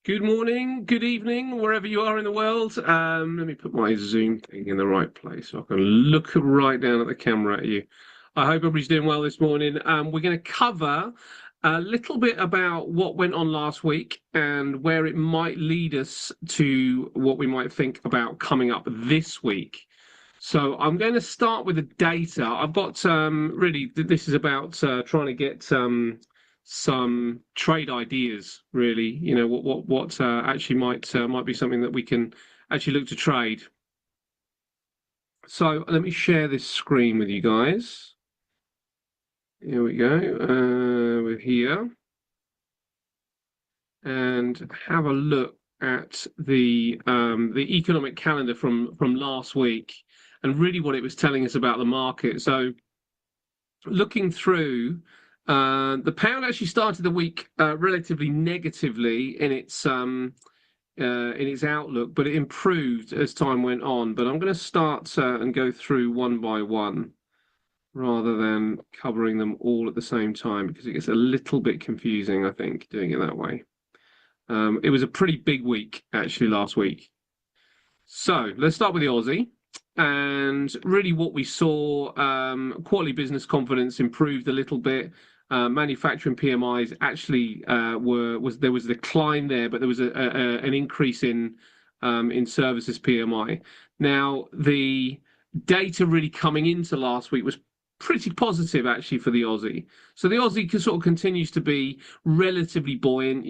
Good morning, good evening, wherever you are in the world. Let me put my Zoom thing in the right place so I can look right down at the camera at you. I hope everybody's doing well this morning. We're going to cover a little bit about what went on last week and where it might lead us to what we might think about coming up this week. So I'm going to start with the data. I've got really this is about trying to get some trade ideas. Really, what actually might be something that we can actually look to trade. So let me share this screen with you guys. Here we go. We're here and have a look at the economic calendar from last week and really what it was telling us about the market. So looking through, the pound actually started the week relatively negatively in its outlook, but it improved as time went on. But I'm going to start and go through one by one rather than covering them all at the same time because it gets a little bit confusing, I think, doing it that way. It was a pretty big week actually last week. So let's start with the Aussie. And really, what we saw, quarterly business confidence improved a little bit. Manufacturing PMIs actually there was a decline there, but there was an increase in services PMI. Now, the data really coming into last week was pretty positive actually for the Aussie. So the Aussie sort of continues to be relatively buoyant,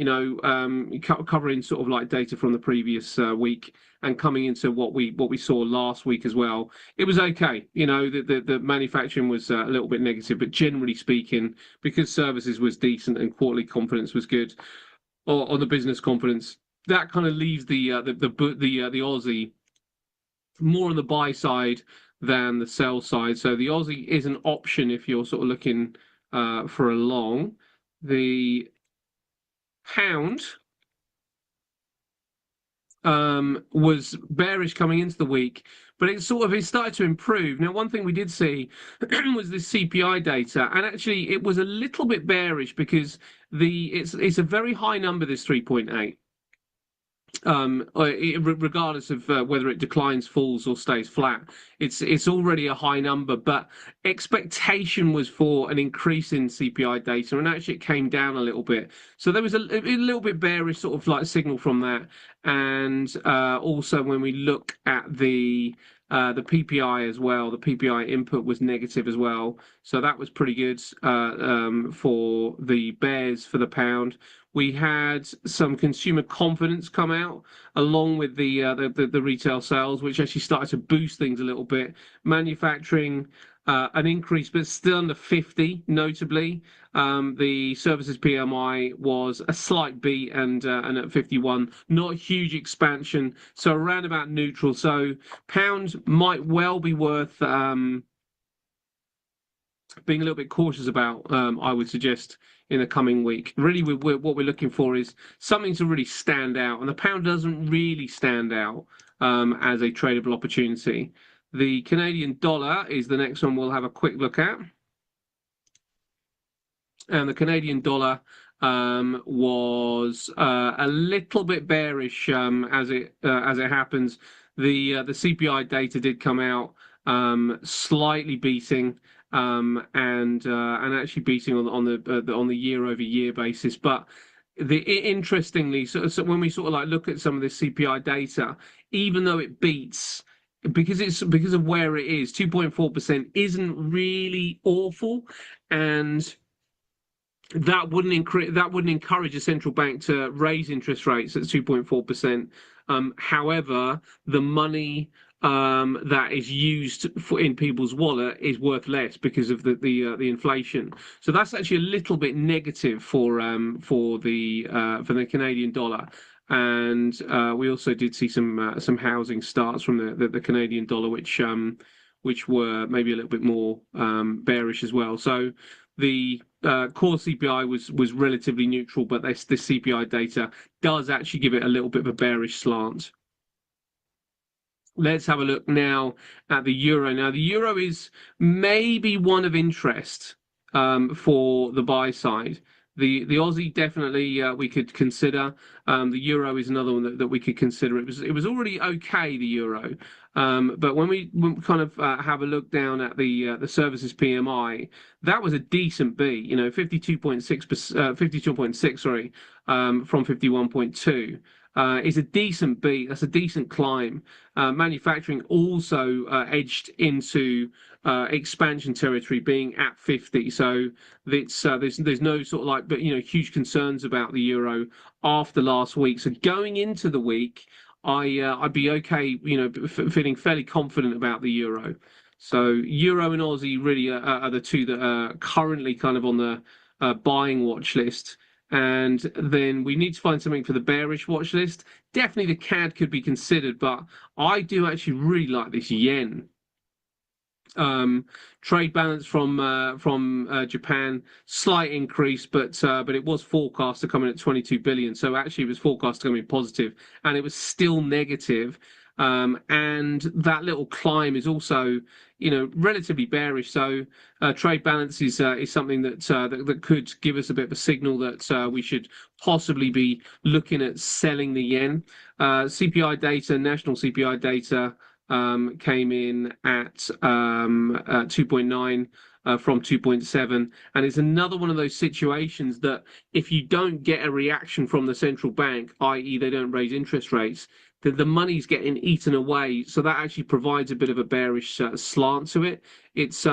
covering sort of like data from the previous week and coming into what we saw last week as well. It was okay. The manufacturing was a little bit negative, but generally speaking, because services was decent and quarterly confidence was good, or on the business confidence, that kind of leaves the Aussie more on the buy side than the sell side. So the Aussie is an option if you're sort of looking for a long. The pound was bearish coming into the week, but it started to improve. Now, one thing we did see was this CPI data, and actually it was a little bit bearish because it's a very high number, this 3.8. Regardless of whether it declines, falls, or stays flat, it's already a high number. But expectation was for an increase in CPI data, and actually it came down a little bit. So there was a little bit bearish sort of like signal from that. And also when we look at the PPI as well, the PPI input was negative as well. So that was pretty good for the bears for the pound. We had some consumer confidence come out along with the retail sales, which actually started to boost things a little bit. Manufacturing, an increase, but still under 50, notably. The services PMI was a slight beat and at 51, not a huge expansion, so around about neutral. So pound might well be worth being a little bit cautious about, I would suggest, in the coming week. Really, what we're looking for is something to really stand out, and the pound doesn't really stand out as a tradable opportunity. The Canadian dollar is the next one we'll have a quick look at. And the Canadian dollar was a little bit bearish as it happens. The CPI data did come out slightly beating and actually beating on the year over year basis, but. Interestingly, so when we sort of like look at some of this CPI data, even though it beats, because of where it is, 2.4% isn't really awful, and that wouldn't encourage a central bank to raise interest rates at 2.4%. However, the money that is used in people's wallet is worth less because of the inflation. So that's actually a little bit negative for the Canadian dollar. And we also did see some housing starts from the Canadian dollar, which were maybe a little bit more bearish as well. So the core CPI was relatively neutral, but this CPI data does actually give it a little bit of a bearish slant. Let's have a look now at the euro. Now, the euro is maybe one of interest for the buy side. The Aussie definitely we could consider. The euro is another one that we could consider. It was already okay, the euro, but when we kind of have a look down at the services PMI, that was a decent beat. 52.6, 52.6, sorry, from 51.2. Is a decent beat. That's a decent climb. Manufacturing also edged into expansion territory, being at 50. So there's no sort of like, but huge concerns about the euro after last week. So going into the week, I'd be okay, feeling fairly confident about the euro. So euro and Aussie really are the two that are currently kind of on the buying watch list. And then we need to find something for the bearish watch list. Definitely the CAD could be considered, but I do actually really like this yen. Trade balance from Japan, slight increase, but it was forecast to come in at 22 billion. So actually, it was forecast to come in positive, and it was still negative. And that little climb is also, relatively bearish. So trade balance is something that could give us a bit of a signal that we should possibly be looking at selling the yen. CPI data, national CPI data, came in at 2.9 from 2.7. And it's another one of those situations that if you don't get a reaction from the central bank, i.e., they don't raise interest rates, the money's getting eaten away. So that actually provides a bit of a bearish slant to it. It's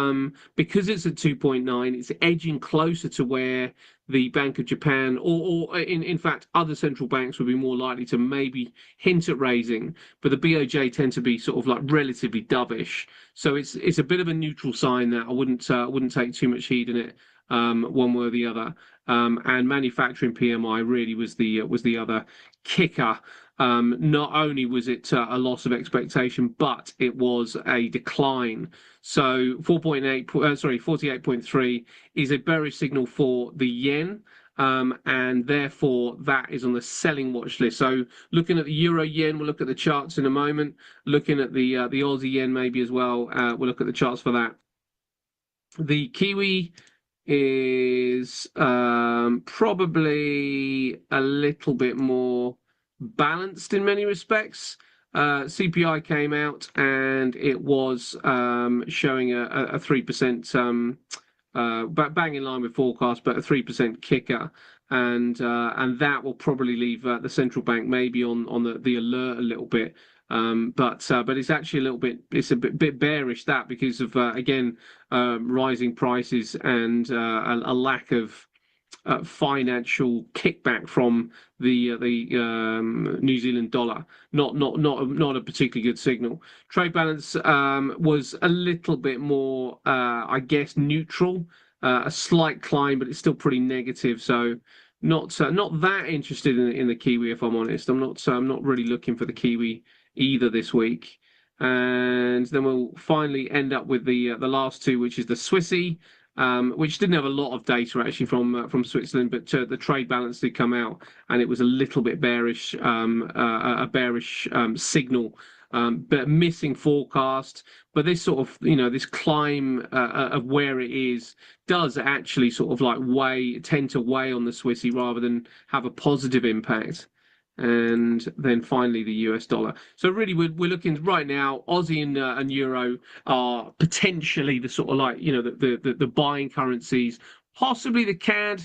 because it's at 2.9, it's edging closer to where the Bank of Japan or in fact other central banks would be more likely to maybe hint at raising, but the BOJ tend to be sort of like relatively dovish. So it's a bit of a neutral sign that I wouldn't take too much heed in it, one way or the other. And manufacturing PMI really was the other kicker. Not only was it a loss of expectation, but it was a decline. So 48.3 is a bearish signal for the yen. And therefore that is on the selling watch list. So looking at the euro yen, we'll look at the charts in a moment. Looking at the Aussie yen maybe as well, we'll look at the charts for that. The Kiwi is probably a little bit more balanced in many respects. CPI came out and it was showing a 3%, bang in line with forecast, but a 3% kicker. And that will probably leave the central bank maybe on the alert a little bit. But it's actually it's a bit bearish, that because of again rising prices and a lack of financial kickback from the New Zealand dollar. Not a particularly good signal. Trade balance was a little bit more, I guess, neutral. A slight climb, but it's still pretty negative. So not that interested in the Kiwi, if I'm honest. I'm not really looking for the Kiwi either this week. And then we'll finally end up with the last two, which is the Swissy, which didn't have a lot of data actually from Switzerland, but the trade balance did come out, and it was a little bit bearish, a bearish signal, but missing forecast. But this sort of this climb of where it is does actually sort of like tend to weigh on the Swissy rather than have a positive impact. And then finally the US dollar. So really, we're looking right now. Aussie and euro are potentially the sort of like the buying currencies. Possibly the CAD,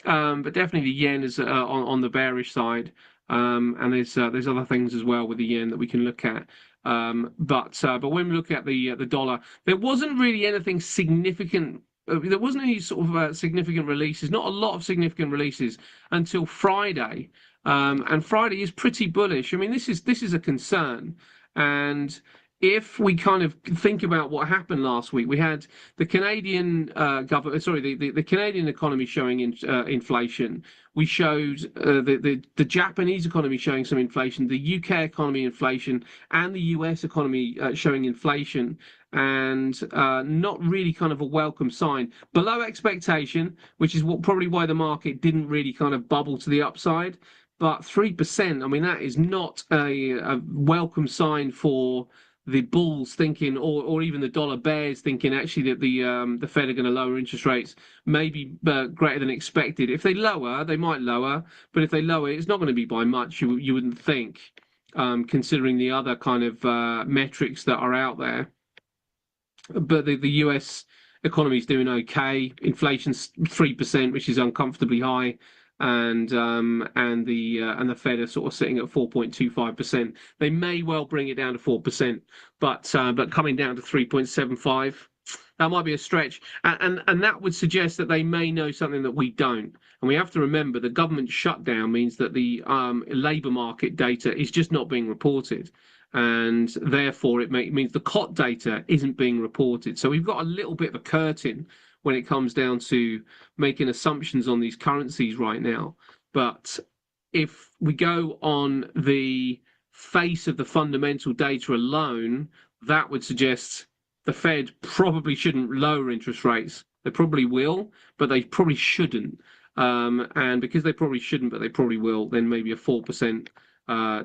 but definitely the yen is on the bearish side. And there's other things as well with the yen that we can look at. But when we look at the dollar, there wasn't really anything significant. There wasn't any sort of significant releases. Not a lot of significant releases until Friday. And Friday is pretty bullish. I mean, this is a concern. And if we kind of think about what happened last week, we had the Canadian government, sorry, the Canadian economy showing inflation. We showed the Japanese economy showing some inflation, the UK economy inflation, and the US economy showing inflation, and not really kind of a welcome sign. Below expectation, which is probably why the market didn't really kind of bubble to the upside. But 3%, I mean, that is not a welcome sign for the bulls thinking, or even the dollar bears thinking actually that the Fed are going to lower interest rates maybe greater than expected. If they lower, they might lower, but if they lower, it's not going to be by much. You wouldn't think, considering the other kind of metrics that are out there. But the US economy is doing okay. Inflation's 3%, which is uncomfortably high, and the Fed are sort of sitting at 4.25%. They may well bring it down to 4%, but coming down to 3.75, that might be a stretch, and that would suggest that they may know something that we don't. And we have to remember the government shutdown means that the labour market data is just not being reported, and therefore it means the COT data isn't being reported. So we've got a little bit of a curtain when it comes down to making assumptions on these currencies right now. But if we go on the face of the fundamental data alone, that would suggest the Fed probably shouldn't lower interest rates. They probably will, but they probably shouldn't. And because they probably shouldn't, but they probably will, then maybe a 4%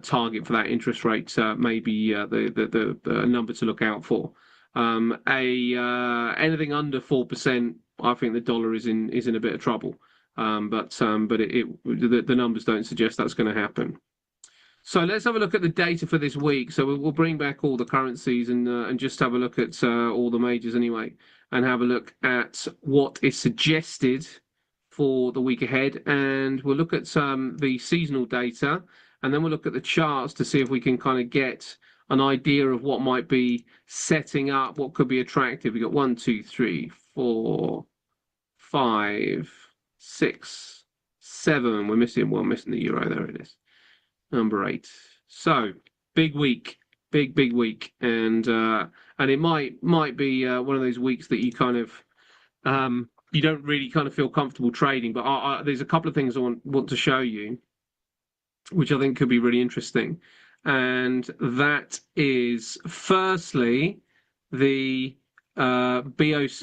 target for that interest rate may be the number to look out for. Anything under 4%, I think the dollar is in a bit of trouble. But the numbers don't suggest that's going to happen. So let's have a look at the data for this week. So we'll bring back all the currencies and just have a look at all the majors anyway, and have a look at what is suggested for the week ahead. And we'll look at the seasonal data, and then we'll look at the charts to see if we can kind of get an idea of what might be setting up, what could be attractive. We've got 1, 2, 3, 4, 5, 6, 7. We're missing one, missing the euro. There it is. Number 8. So big week, big week, and it might be one of those weeks that you kind of you don't really kind of feel comfortable trading. But there's a couple of things I want to show you, which I think could be really interesting, and that is firstly the BOC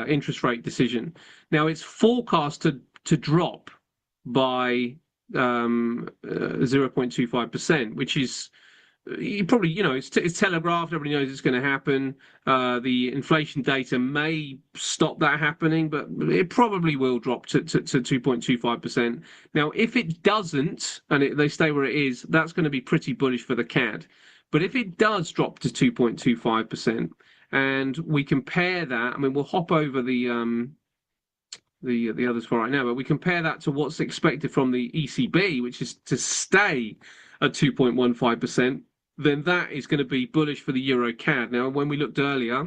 interest rate decision. Now it's forecast to drop by 0.25%, which is you probably, it's telegraphed. Everybody knows it's going to happen. The inflation data may stop that happening, but it probably will drop to 2.25%. Now, if it doesn't, and they stay where it is, that's going to be pretty bullish for the CAD. But if it does drop to 2.25%, and we compare that, I mean, we'll hop over the others for right now, but we compare that to what's expected from the ECB, which is to stay at 2.15%, then that is going to be bullish for the Euro CAD. Now, when we looked earlier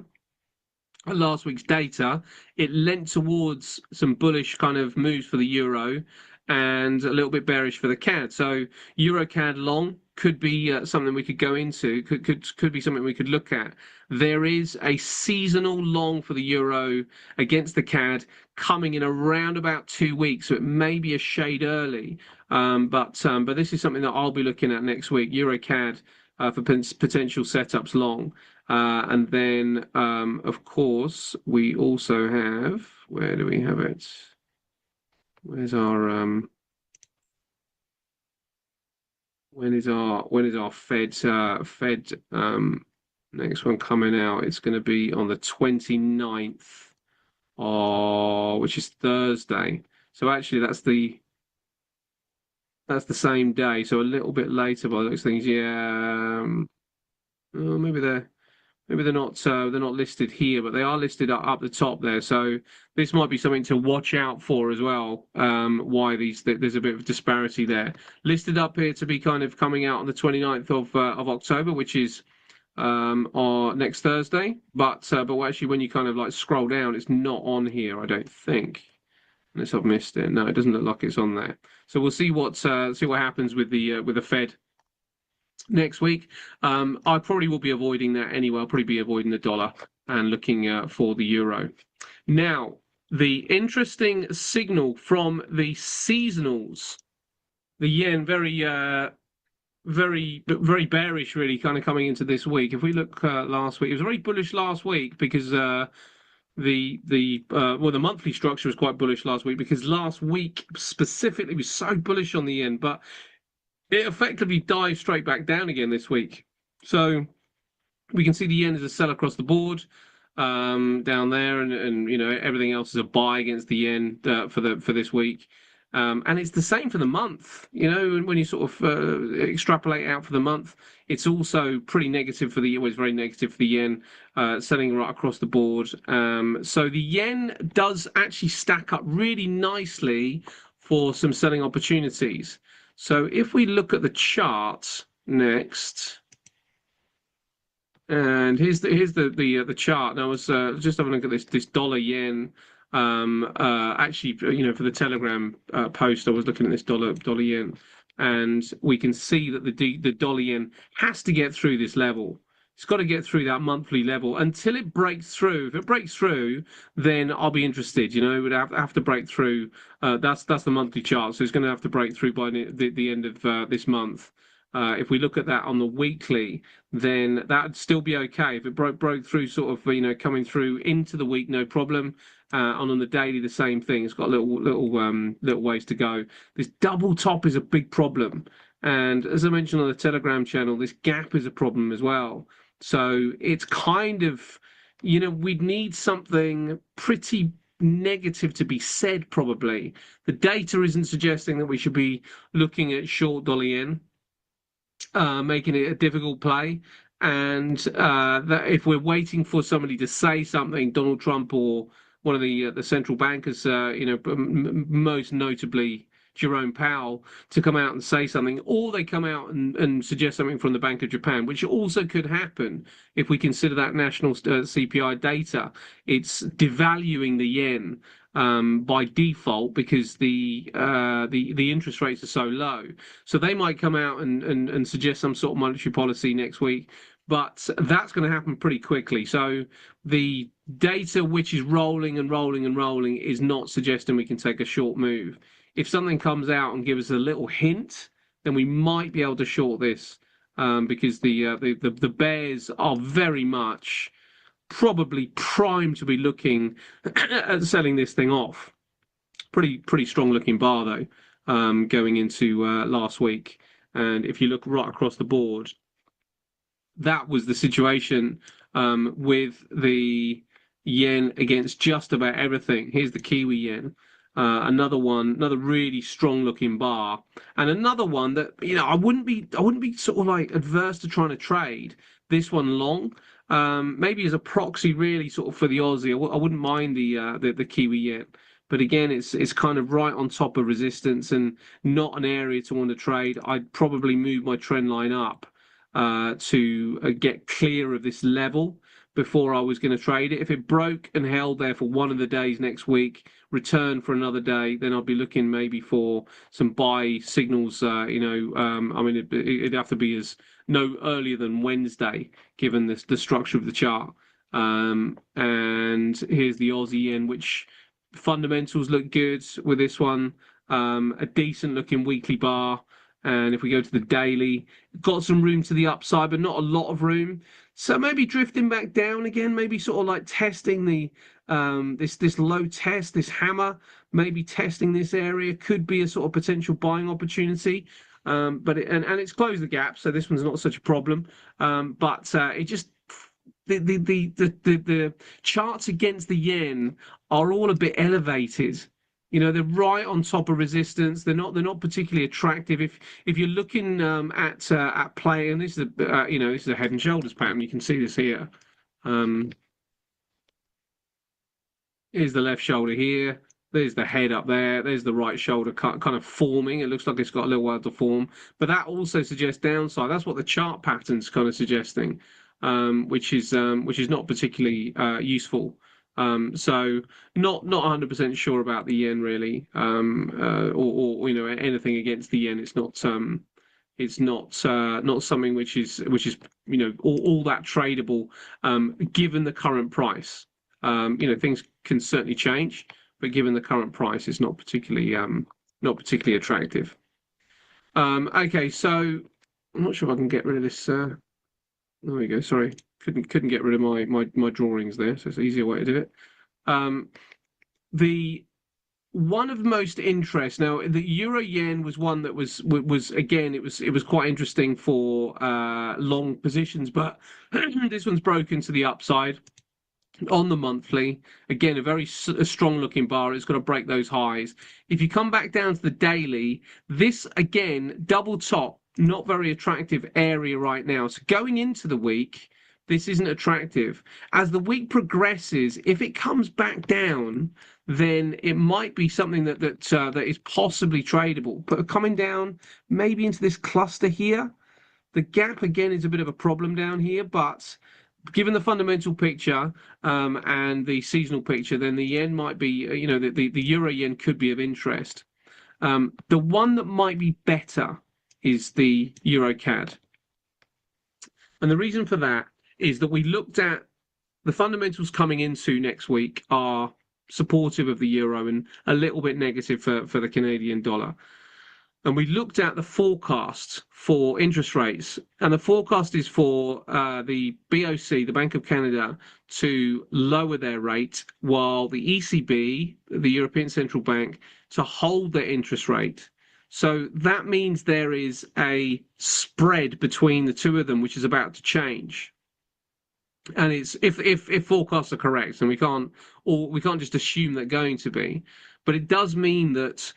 at last week's data, it lent towards some bullish kind of moves for the Euro and a little bit bearish for the CAD. So Euro CAD long could be something we could go into, could be something we could look at. There is a seasonal long for the Euro against the CAD coming in around about 2 weeks, so it may be a shade early. But this is something that I'll be looking at next week, Euro CAD for potential setups long. And then, of course, we also have, where do we have it? Where's our when is our Fed next one coming out? It's going to be on the 29th, which is Thursday. So actually that's the same day, so a little bit later by those things. Yeah, maybe they're not listed here, but they are listed up the top there. So this might be something to watch out for as well. Why there's a bit of disparity there. Listed up here to be kind of coming out on the 29th of October, which is next Thursday. But actually, when you kind of like scroll down, it's not on here, I don't think. Unless I've missed it. No, it doesn't look like it's on there. So we'll see what happens with the Fed next week. I probably will be avoiding that anyway. I'll probably be avoiding the dollar and looking for the euro. Now, the interesting signal from the seasonals, the yen very bearish, really, kind of coming into this week. If we look last week, it was very bullish last week because the monthly structure was quite bullish last week because last week specifically was so bullish on the yen, but it effectively dived straight back down again this week. So we can see the yen is a sell across the board down there, and everything else is a buy against the yen for this week. And it's the same for the month. When you sort of extrapolate out for the month, it's also pretty negative for the. Well, it's very negative for the yen, selling right across the board. So the yen does actually stack up really nicely for some selling opportunities. So if we look at the chart next. And here's the chart. And I was just having a look at this dollar yen. Actually, for the Telegram post, I was looking at this dollar yen, and we can see that the dollar yen has to get through this level. It's got to get through that monthly level until it breaks through. If it breaks through, then I'll be interested. It would have to break through. That's the monthly chart, so it's going to have to break through by the end of this month. If we look at that on the weekly, then that'd still be okay. If it broke through, sort of, coming through into the week, no problem. And on the daily, the same thing. It's got little ways to go. This double top is a big problem, and as I mentioned on the Telegram channel, this gap is a problem as well. So it's kind of, we'd need something pretty negative to be said, probably. The data isn't suggesting that we should be looking at short dollar yen, making it a difficult play. And that if we're waiting for somebody to say something, Donald Trump or one of the central bankers, most notably Jerome Powell, to come out and say something, or they come out and suggest something from the Bank of Japan, which also could happen if we consider that national CPI data. It's devaluing the yen by default because the interest rates are so low. So they might come out and suggest some sort of monetary policy next week, but that's going to happen pretty quickly. So the data, which is rolling and rolling and rolling, is not suggesting we can take a short move. If something comes out and gives us a little hint, then we might be able to short this, because the bears are very much probably primed to be looking at selling this thing off. Pretty strong looking bar though, going into last week. And if you look right across the board, that was the situation with the yen against just about everything. Here's the Kiwi yen. Another really strong looking bar, and another one that I wouldn't be sort of like adverse to trying to trade this one long. Maybe as a proxy, really, sort of for the Aussie. I wouldn't mind the Kiwi yen, but again, it's kind of right on top of resistance and not an area to want to trade. I'd probably move my trend line up to get clear of this level before I was going to trade it. If it broke and held there for one of the days next week, return for another day, then I'll be looking maybe for some buy signals. I mean, it'd have to be as no earlier than Wednesday, given the structure of the chart. And here's the Aussie yen, which fundamentals look good with this one. A decent looking weekly bar. And if we go to the daily, got some room to the upside, but not a lot of room. So maybe drifting back down again, maybe sort of like testing the this low test, this hammer, maybe testing this area could be a sort of potential buying opportunity. But it's closed the gap, so this one's not such a problem. But it just the charts against the yen are all a bit elevated. They're right on top of resistance. They're not particularly attractive. If you're looking at play, and this is this is a head and shoulders pattern. You can see this here. Here's the left shoulder here. There's the head up there. There's the right shoulder kind of forming. It looks like it's got a little while to form, but that also suggests downside. That's what the chart pattern's kind of suggesting, which is not particularly useful. So not 100% sure about the yen really, or anything against the yen. It's not something which is all that tradable, given the current price. Things can certainly change, but given the current price, it's not particularly attractive. Okay, so I'm not sure if I can get rid of this. There we go. Sorry, couldn't get rid of my drawings there, so it's an easier way to do it. The one of most interest now, the euro yen was one that was again, it was quite interesting for long positions, but this one's broken to the upside on the monthly. Again, a very a strong looking bar. It's got to break those highs. If you come back down to the daily, this again, double top, not very attractive area right now. So going into the week, this isn't attractive. As the week progresses, if it comes back down, then it might be something that is possibly tradable. But coming down maybe into this cluster here, the gap again is a bit of a problem down here, but given the fundamental picture and the seasonal picture, then the yen might be, the euro yen could be of interest. The one that might be better is the euro CAD. And the reason for that is that we looked at the fundamentals coming into next week are supportive of the euro and a little bit negative for the Canadian dollar. And we looked at the forecast for interest rates, and the forecast is for the BOC, the Bank of Canada, to lower their rate, while the ECB, the European Central Bank, to hold their interest rate. So that means there is a spread between the two of them, which is about to change. And it's if forecasts are correct, and we can't just assume they're going to be, but it does mean that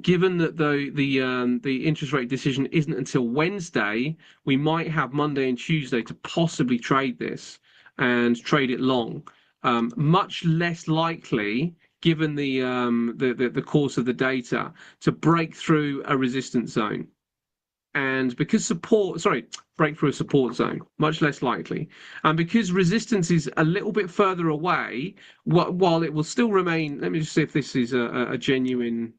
given that the interest rate decision isn't until Wednesday, we might have Monday and Tuesday to possibly trade this and trade it long. Much less likely, given the course of the data, to break through a resistance zone. And because break through a support zone, much less likely. And because resistance is a little bit further away, while it will still remain, let me just see if this is a genuine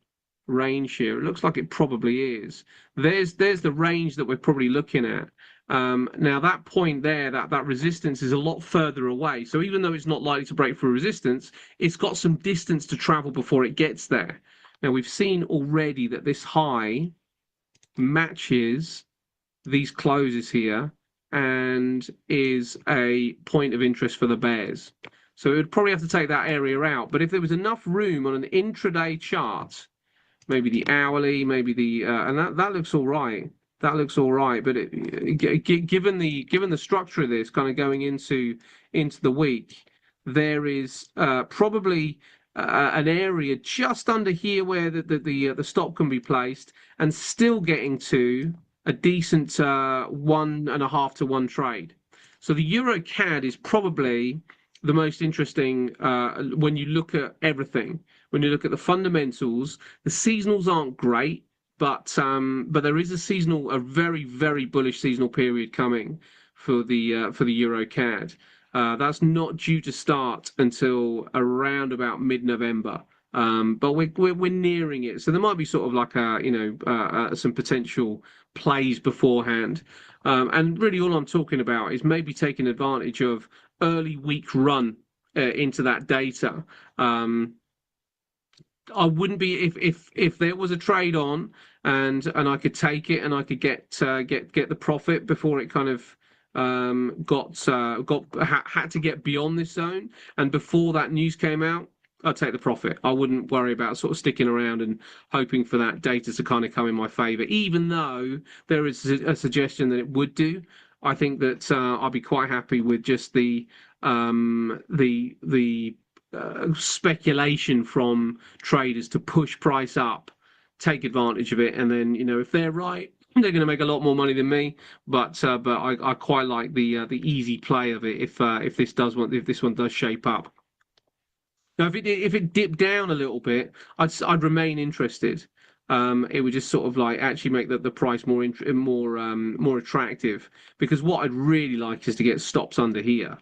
range here. It looks like it probably is. There's the range that we're probably looking at. Now that point there, that resistance is a lot further away. So even though it's not likely to break through resistance, it's got some distance to travel before it gets there. Now we've seen already that this high matches these closes here and is a point of interest for the bears. So it would probably have to take that area out. But if there was enough room on an intraday chart, maybe the hourly, maybe the and that looks all right. That looks all right. But given the structure of this kind of going into the week, there is probably an area just under here where the stop can be placed, and still getting to a decent 1.5 to 1 trade. So the Euro CAD is probably the most interesting when you look at everything. When you look at the fundamentals, the seasonals aren't great, but there is a very very bullish seasonal period coming for the Euro CAD. That's not due to start until around about mid-November. But we're nearing it, so there might be sort of like some potential plays beforehand. And really, all I'm talking about is maybe taking advantage of early week run into that data. I wouldn't be if there was a trade on and I could take it and I could get the profit before it kind of had to get beyond this zone, and before that news came out, I'd take the profit. I wouldn't worry about sort of sticking around and hoping for that data to kind of come in my favor, even though there is a suggestion that it would do. I think that I'd be quite happy with just the speculation from traders to push price up, take advantage of it, and then if they're right, they're going to make a lot more money than me. But I quite like the easy play of it if this one does shape up. Now, if it dipped down a little bit, I'd remain interested. It would just sort of like actually make the price more attractive, because what I'd really like is to get stops under here.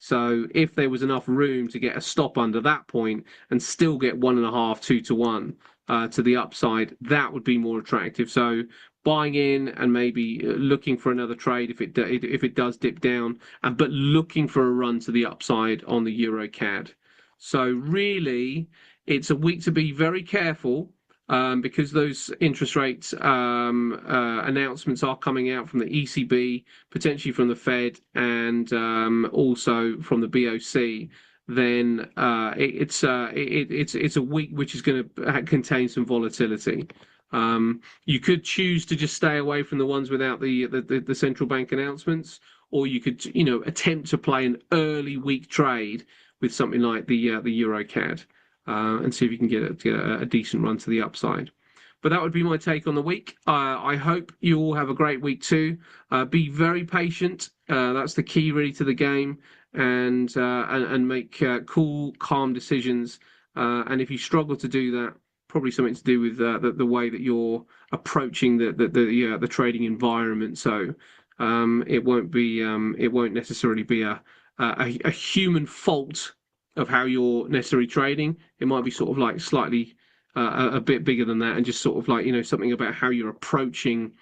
So if there was enough room to get a stop under that point and still get 1.5, 2 to 1 to the upside, that would be more attractive. So buying in and maybe looking for another trade if it does dip down, but looking for a run to the upside on the Euro CAD. So really, it's a week to be very careful. Because those interest rates announcements are coming out from the ECB, potentially from the Fed, and also from the BOC. then it's a week which is going to contain some volatility. You could choose to just stay away from the ones without the central bank announcements, or you could attempt to play an early week trade with something like the Euro CAD, and see if you can get a decent run to the upside. But that would be my take on the week. I hope you all have a great week too. Be very patient. That's the key really to the game, and make cool, calm decisions. And if you struggle to do that, probably something to do with the way that you're approaching the trading environment. So it won't necessarily be a human fault of how you're necessarily trading. It might be sort of like slightly a bit bigger than that, and just sort of like something about how you're approaching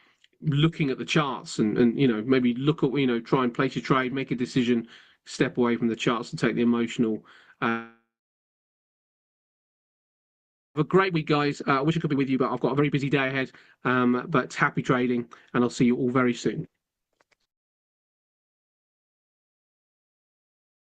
looking at the charts, and maybe look at try and place your trade, make a decision, step away from the charts and take the emotional. Have a great week, guys. I wish I could be with you, but I've got a very busy day ahead. But happy trading, and I'll see you all very soon.